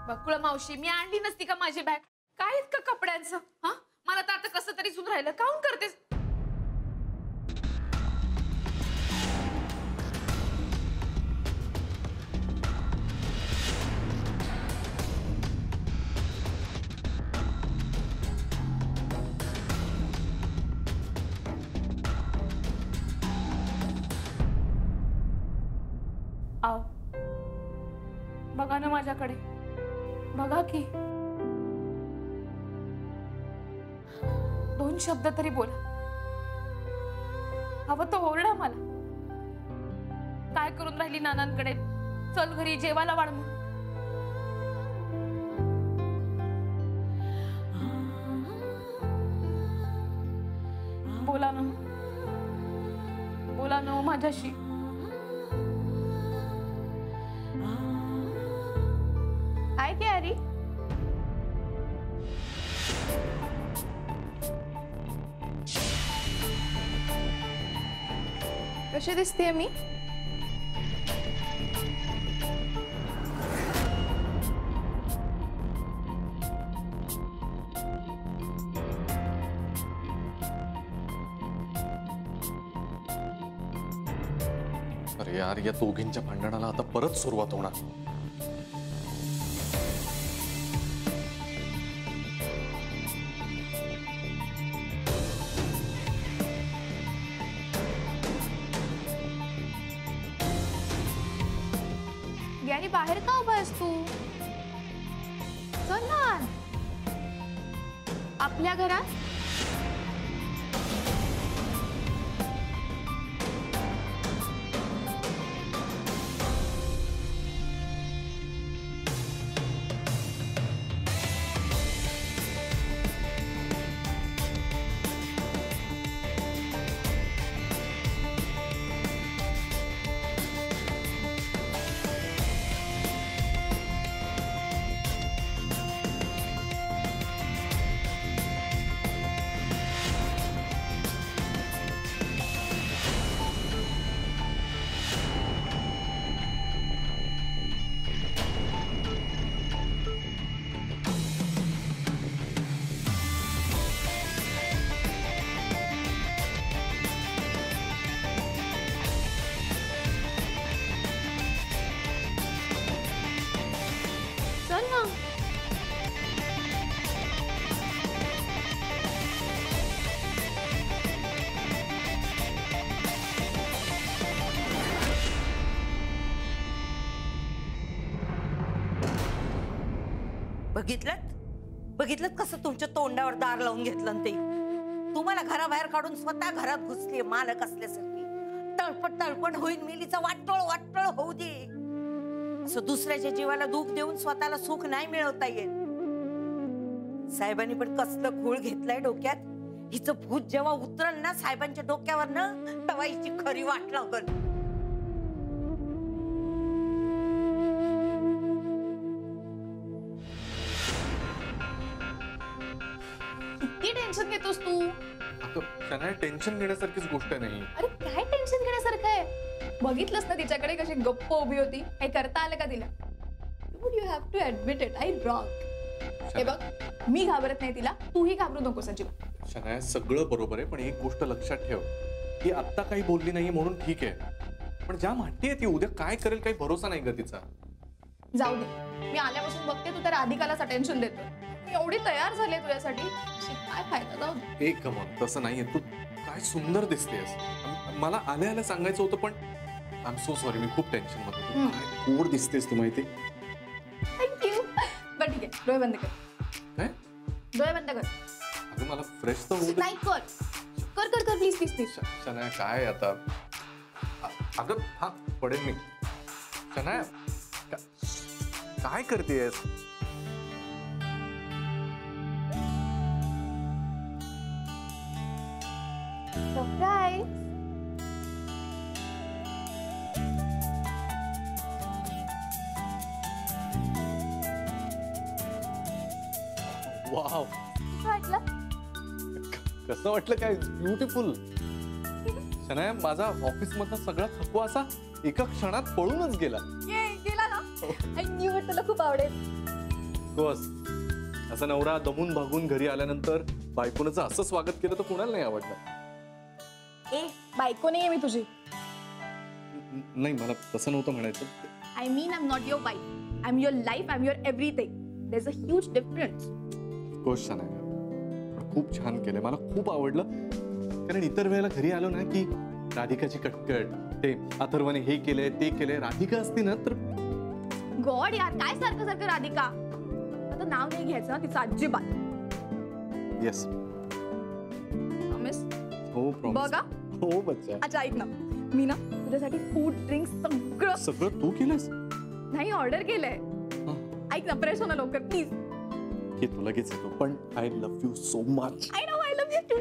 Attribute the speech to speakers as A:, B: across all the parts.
A: बकुळा मावशी, मी आणली नसती का माझी बॅग? काय इतकं कपड्यांचं? हा, मला तर आता कसं तरी सुन राहिलं. काऊन करतेस? आओ, बघा ना माझ्याकडे, बघा की. 2 शब्द तरी बोला. हवं तर ओरडा मला. काय करून राहिली नानांकडे? चल घरी जेवायला वाढ म्हणून. बोला ना, बोला ना माझ्याशी. हाय प्यारी. कशी दिसतेय मी?
B: अरे यार, या दोघींच्या भांडणाला आता परत सुरुवात होणार.
A: यानी बाहेर का उभा आहेस तू? चल ना आपल्या घरात. चल ना.
C: बघितलं कसं तुमच्या तोंडावर दार लावून घेतलं ते. तुम्हाला घराबाहेर काढून स्वतः घरात घुसली मालक असल्यासारखी. तळपट होईन मेलीचा वाटोळ होऊ दे. असं दुसऱ्याच्या जीवाला दुःख देऊन स्वतःला सुख नाही मिळवता येत. साहेबांनी पण कसलं खूळ घेतलाय डोक्यात. हिचं भूत जेव्हा उतरल ना साहेबांच्या डोक्यावर ना, तेव्हा हिची खरी वाट लागल.
A: किती टेन्शन घेतोस तू?
B: त्यांना टेन्शन घेण्यासारखीच गोष्ट नाही.
A: अरे काय टेन्शन घेण्यासारखं आहे? बघितलंस ना तिच्याकडे कशी गप्प उभी होती. हे करता आलं का तिला? You have to admit it. I wrong. हे बघ, मी घाबरत नाही तिला, तूही घाबरू नकोस अजिबात.
B: शनाया, सगळं बरोबर आहे, पण एक गोष्ट लक्षात ठेव. ती आत्ता काही बोलली नाही म्हणून ठीक आहे, पण ज्या म्हणतेय ती उद्या काय करेल काही भरोसा नाही ग तिचा.
A: जाऊ दे, मी आल्यापासून बघते तू तर राधिकालाच अटेन्शन देतो. मी एवढी तयार झाले तुझ्यासाठी, काय फायदा. जाऊ दे.
B: एक कमल, तसं नाहीये. तू काय सुंदर दिसतेस. मला आल्या सांगायचं होतं, पण आय एम सो सॉरी. मी खूप टेन्शन मध्ये. काय गोड दिसतेस तू माहिती.
A: थँक्यू. बरं ठीक आहे, डोळे बंद कर.
B: काय
A: डोळे बंद कर.
B: अगं मला फ्रेश तर होऊ दे.
A: नाही, कर कर कर कर प्लीज प्लीज प्लीज.
B: शनाया काय आता. अगं हा पडेल मी. शनाया काय करतेस?
A: सरप्राईज.
B: वाव,
A: वाटलं?
B: कसं वाटलं? काय ब्युटिफुल. शनाया, माझा ऑफिस मधला सगळा थकवा असा एका क्षणात पळूनच गेला.
A: गेला ना. आई न्यू तुला खूप आवडेल.
B: ऑफकोर्स. असा नवरा दमून भागून घरी आल्यानंतर बायकोनं जर असं स्वागत केलं तर कुणाला नाही आवडणार.
A: ए बायको नाहीये मी तुझी.
B: नाही, मला तसं नव्हतं म्हणायचं.
A: I mean I am not your wife. I am your life. I am your everything. There is a huge difference.
B: Of course छान आहे. पण खूप छान केलंय. मला खूप आवडलं. कारण इतर वेळेला घरी आलो ना की राधिकाची कटकट, ते अथर्वने हे केलंय ते केलंय. राधिका असती ना तर
A: गॉड यार, काय सारखं सारखं राधिका. आता नाव नाही घ्यायचं ना तिचं अजिबात.
B: येस.
A: प्रॉमिस.
B: हो प्रॉमिस.
A: बघा.
B: हो बच्चा.
A: अच्छा ऐक ना, मी ना तुझ्यासाठी फूड ड्रिंक सगळं
B: सगळं तू केलंस?
A: नाही ऑर्डर केलंय. ऐक ना, फ्रेश हो ना लवकर प्लीज.
B: हे तू लगेच येतो, पण I love you so much.
A: I know, I love you too.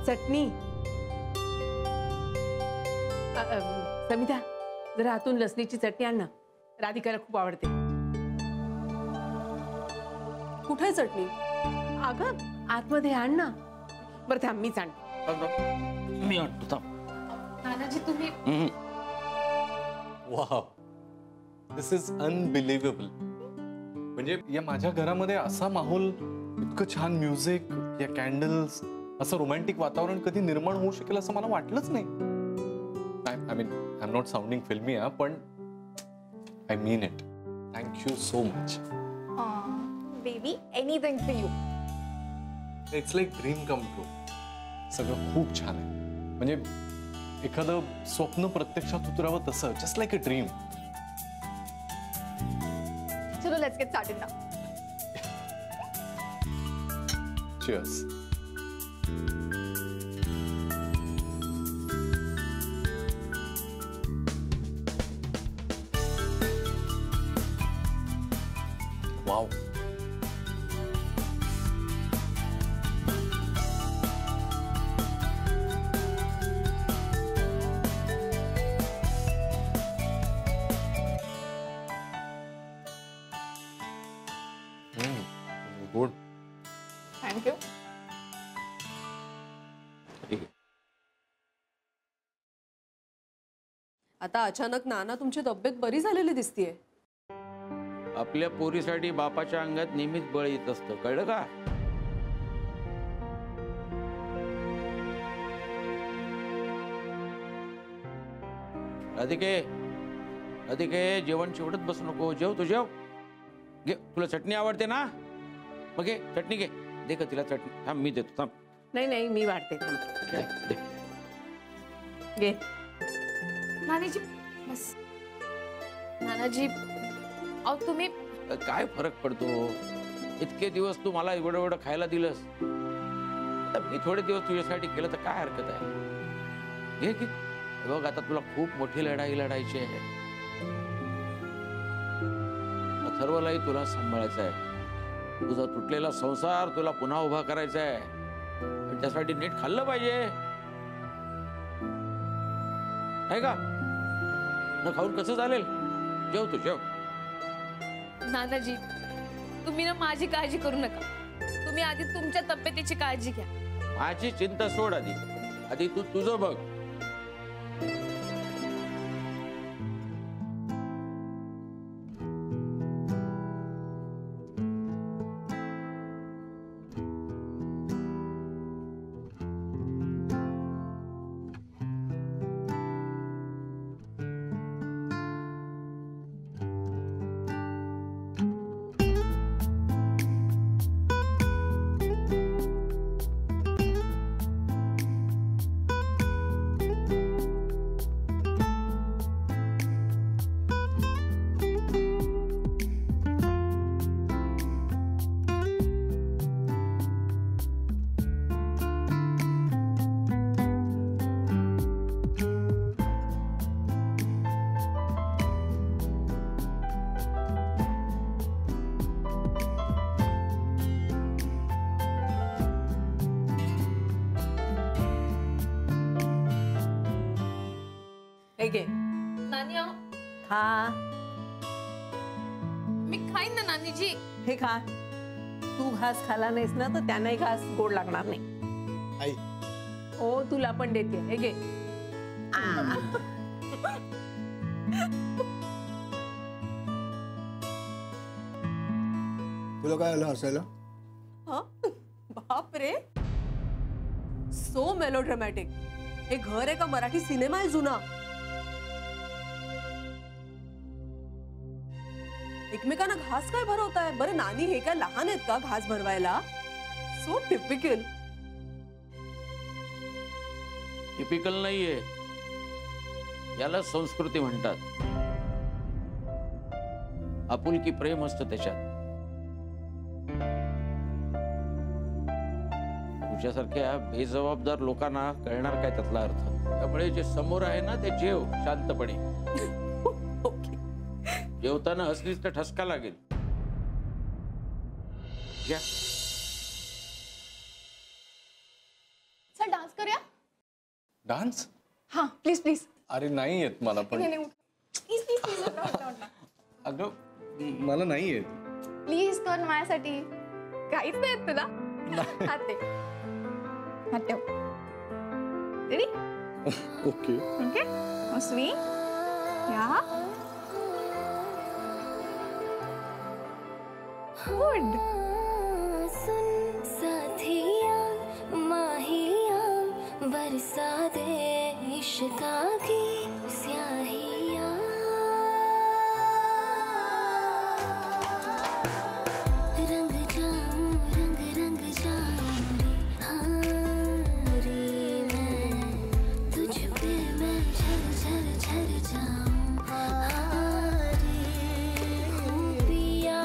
D: चटणी. समिता, जरा आतून लसणीची चटणी आण ना. राधिकाला खूप आवडते. कुठे चटणी? अगं आतमध्ये आण ना. बरं थांब, मीच आणते.
E: मी आणतो.
A: नानाजी तुम्ही.
B: Wow, this is unbelievable. म्हणजे या माझ्या घरामध्ये असा माहोल, इतकं छान म्युझिक, या कॅन्डल्स, असं रोमॅन्टिक वातावरण कधी निर्माण होऊ शकेल असं मला वाटलंच नाही. I mean I am not sounding फिल्मी पण I mean it. Thank you so much.
A: Baby, anything for you.
B: It's like dream come true. सगळं खूप छान आहे. म्हणजे एखादं स्वप्न प्रत्यक्षात उतरावं तसं, जस्ट लाईक अ ड्रीम.
A: चलो let's get started now.
B: Cheers. Wow. Good.
A: Thank you.
F: आता अचानक नाना तुमची तब्येत बरी झालेली दिसतीये.
E: आपल्या पोरीसाठी बापाच्या अंगात नेहमीच बळ येत असतं, कळलं का? राधिके, राधिके, जेवण चिवडत बसू नको. जेव तू, जेव. घे, तुला चटणी आवडते ना? मग घे चटणी, घे. दे का तिला चटणी. थांब, मी देतो. थांब.
D: नाही नाही, मी वाढते.
E: दे, दे.
D: घे.
A: नानाजी बस. नानाजी अहो तुम्ही.
E: काय फरक पडतो? इतके दिवस तू मला एवढं एवढं खायला दिलंस, आता मी थोडे दिवस तुझ्यासाठी केलं तर काय हरकत आहे? घे की. बघ, आता तुला खूप मोठी लढाई लढायची आहे. अथर्वलाही तुला सांभाळायचं आहे. तुझा तुटलेला संसार तुला पुन्हा उभा करायचा आहे. पण त्यासाठी नीट खाल्लं पाहिजे, नाही का? न खाऊन कसं चालेल? जेव तू, जेव.
G: नानाजी, तुम्ही ना माझी काळजी करू नका. तुम्ही आधी तुमच्या तब्येतीची काळजी घ्या.
E: माझी चिंता सोड आधी. आधी तू तुझं बघ.
D: हे घे.
G: नानी अहो,
C: खा.
G: मी खाईन ना नानीजी.
D: हे खा. तू घास खाला नाहीस ना तर त्यांनाही घास गोड लागणार नाही.
H: आई
D: हो तुला पण देते. हे घे.
H: तुला काय आलं हसायला?
F: बाप रे, सो मेलोड्रामॅटिक. हे घर आहे का मराठी सिनेमा आहे जुना? एकमेकांना घास काय भरवताय? बरं नानी हे काय लहान आहेत का घास भरवायला? So typical.
E: टिपिकल नाहीये, याला संस्कृती म्हणतात. आपुलकी प्रेम असतं त्याच्यात. तुझ्यासारख्या बेजबाबदार लोकांना कळणार काय त्यातला अर्थ. त्यामुळे जे समोर आहे ना ते जेव शांतपणे. जेवताना हसलीस तर ठसका लागेल. घ्या.
A: सर डान्स करूया.
B: डान्स?
A: हा प्लीज प्लीज.
B: अरे नाही येत मला पण.
A: Please please please.
B: अगं मला नाही येत.
A: प्लीज कर माझ्यासाठी. काहीच नाही येत तुला. हात दे. हात ठेव. रेडी?
B: ओके.
A: ओके. स्वीट. या. गुड.
I: सुन साथिया माहिया बरसा दे इश्का की स्याहिया. रंग जाऊं रंग रंग जाऊं रे हाँ रे मैं तुझ पे मैं झर झर झर जाऊं हाँ रे हूँ पिया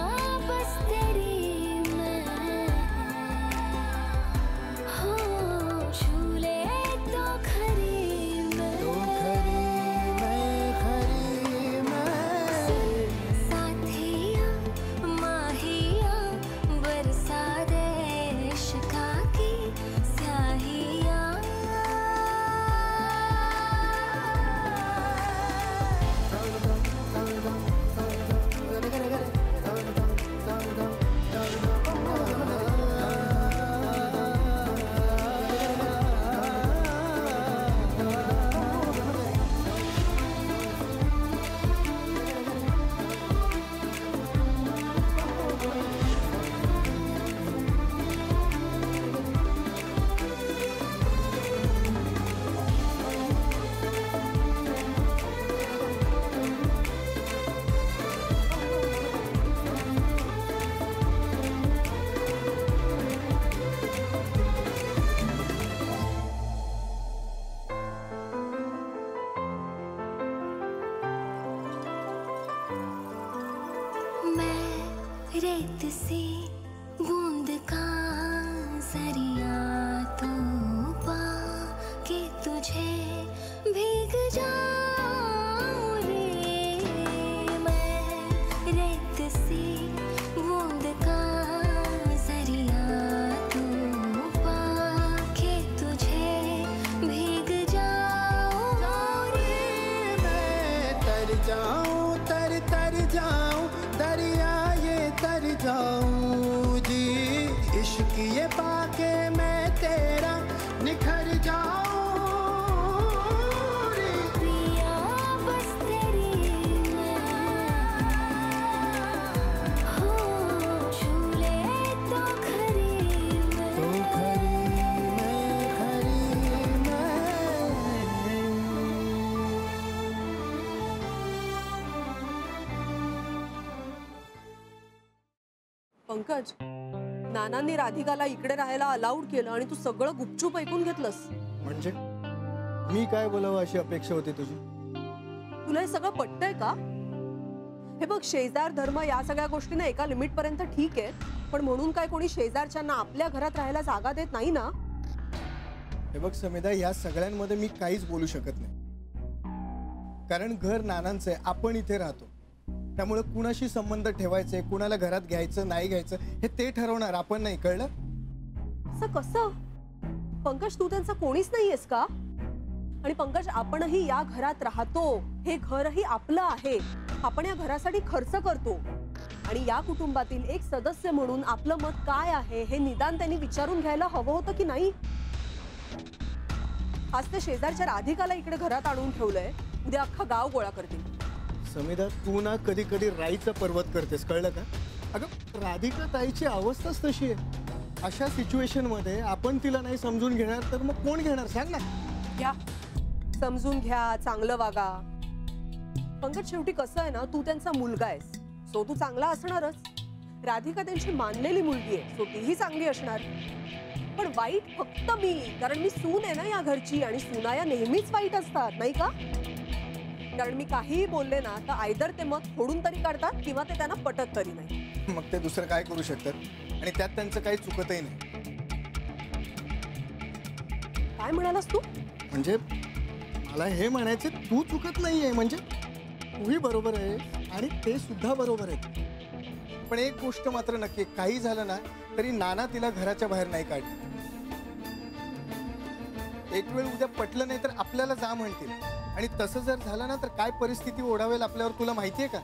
I: बस तेरी मैं हो झूले तो खरी मैं साथिया माहिया बरसा दे इश्का की स्याहिया. मैं रेत सी बूंद का जरिया तो पा के तुझे भीग जाऊं रे. मैं रेत सी बूंद का जरिया तो पा के तुझे भीग जाऊं रे.
H: मैं तर जाऊं तर जाऊं दरिया ये तर जाऊं जी. इश्क ये पाके मैं तेरा निखर जाऊं रे.
I: पिया बस तेरी मैं हो झूले तो खरी मैं.
F: पंकज, नानांनी राधिकाला इकडे राहायला अलाउड केलं आणि तू सगळं गुपचूप ऐकून घेतलंस.
H: म्हणजे मी काय बोलावं अशी अपेक्षा होती तुझी?
F: तुला हे सगळं पटतंय का? हे बघ, शेजार धर्म या सगळ्या गोष्टी ना एका लिमिट पर्यंत ठीक आहे, पण म्हणून काय कोणी शेजारच्यांना आपल्या घरात राहायला जागा देत नाही ना.
H: हे बघ समिधा, या सगळ्यांमध्ये मी काहीच बोलू शकत नाही. कारण घर नानांचं आहे, आपण इथे राहतो. त्यामुळे कुणाशी संबंध ठेवायचे, कुणाला घरात घ्यायचं नाही घ्यायचं हे ते ठरवणार, आपण नाही. कळलं?
F: असं कसं? पंकज, तू त्यांचा कोणीच नाहीयेस का? आणि पंकज, आपणही या घरात राहतो, हे घरही आपलं आहे, आपण या घरासाठी खर्च करतो आणि या कुटुंबातील एक सदस्य म्हणून आपलं मत काय आहे हे निदान त्यांनी विचारून घ्यायला हवं होतं की नाही? आज ते शेजारच्या राधिकाला इकडे घरात आणून ठेवलंय, उद्या अख्खा गाव गोळा करतील.
H: समिधा, तू ना कधी कधी राईचं पर्वत करतेस, कळलं का? अगं राधिका ताईची अवस्थाच तशी आहे. अशा सिच्युएशन मध्ये आपण तिला नाही समजून घेणार तर मग कोण घेणार, सांग ना.
F: घ्या, समजून घ्या, चांगलं वागा. पंकज, शेवटी कसं आहे ना, तू त्यांचा मुलगा आहेस, सो तू चांगला असणारच. राधिका त्यांची मानलेली मुलगी आहे, सो तीही चांगली असणार. पण वाईट फक्त मी, कारण मी सून आहे ना या घरची, आणि सुना या नेहमीच वाईट असतात, नाही का? कारण मी काहीही बोलले ना तर आयदर ते मत फोडून तरी काढतात किंवा ते त्यांना पटत तरी नाही.
H: मग ते दुसरं काय करू शकतात, आणि त्यात त्यांचं काही चुकतही नाही.
F: काय म्हणालास तू?
H: म्हणजे मला हे म्हणायचे, तू चुकत नाहीये, म्हणजे तूही बरोबर आहे आणि ते सुद्धा बरोबर आहे. पण एक गोष्ट मात्र नक्की, काही झालं ना तरी नाना तिला घराच्या बाहेर नाही काढली. एक वेळ उद्या पटलं नाही तर आपल्याला जा म्हणतील, आणि तसं जर झालं ना तर काय परिस्थिती ओढावेल आपल्यावर तुला माहितीये का?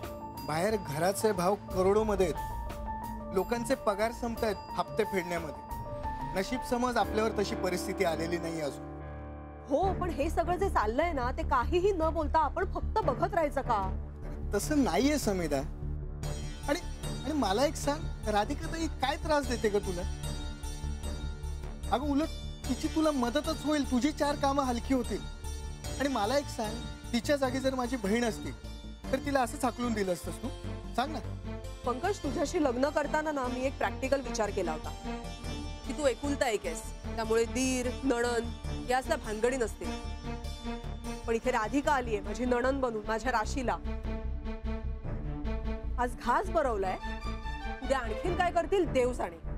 H: बाहेर घराचे भाव करोडोमध्ये आहेत, लोकांचे पगार संपतायत हप्ते फेडण्यामध्ये. नशीब समज आपल्यावर तशी परिस्थिती आलेली नाही अजून.
F: हो, पण हे सगळं जे चाललंय ना ते काहीही न बोलता आपण फक्त बघत राहायचं का?
H: तसं नाहीये समिधा. आणि मला एक सांग, राधिका ताई काय त्रास देते ग तुला? अगं उलट तिची तुला मदतच होईल, तुझी 4 कामं हलकी होतील. आणि मला एक सांग, तिच्या जागी जर माझी बहीण असती तर तिला असं हाकलून दिलं असतंस तू? सांग ना.
F: पंकज, तुझ्याशी लग्न करताना ना मी एक प्रॅक्टिकल विचार केला होता की तू एकुलता एक आहेस, त्यामुळे दीर नणंद या असल्या भानगडी नसते. पण इथे राधिका आलीये माझी नणंद बनून माझ्या राशीला. आज घास भरवलाय, उद्या आणखीन काय करतील देव जाणे.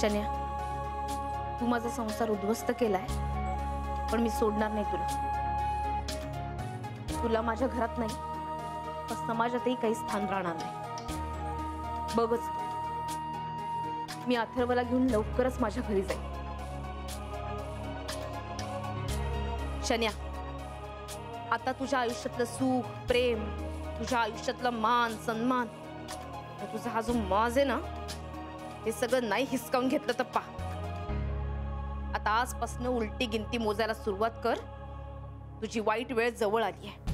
G: शन्या, तू माझा संसार उद्ध्वस्त केलाय, पण मी सोडणार नाही तुला. तुला माझ्या घरात नाही तर समाजातही काही स्थान राहणार नाही. बघच, मी अथर्वला घेऊन लवकरच माझ्या घरी जाईल. शन्या, आता तुझ्या आयुष्यातलं सुख, प्रेम, तुझ्या आयुष्यातलं मान सन्मान, तुझा हा जो माज आहे ना, हे सगळं नाही हिसकावून घेतलं तर पा. आता आजपासून उलटी गिनती मोजायला सुरुवात कर. तुझी वाईट वेळ जवळ आली आहे.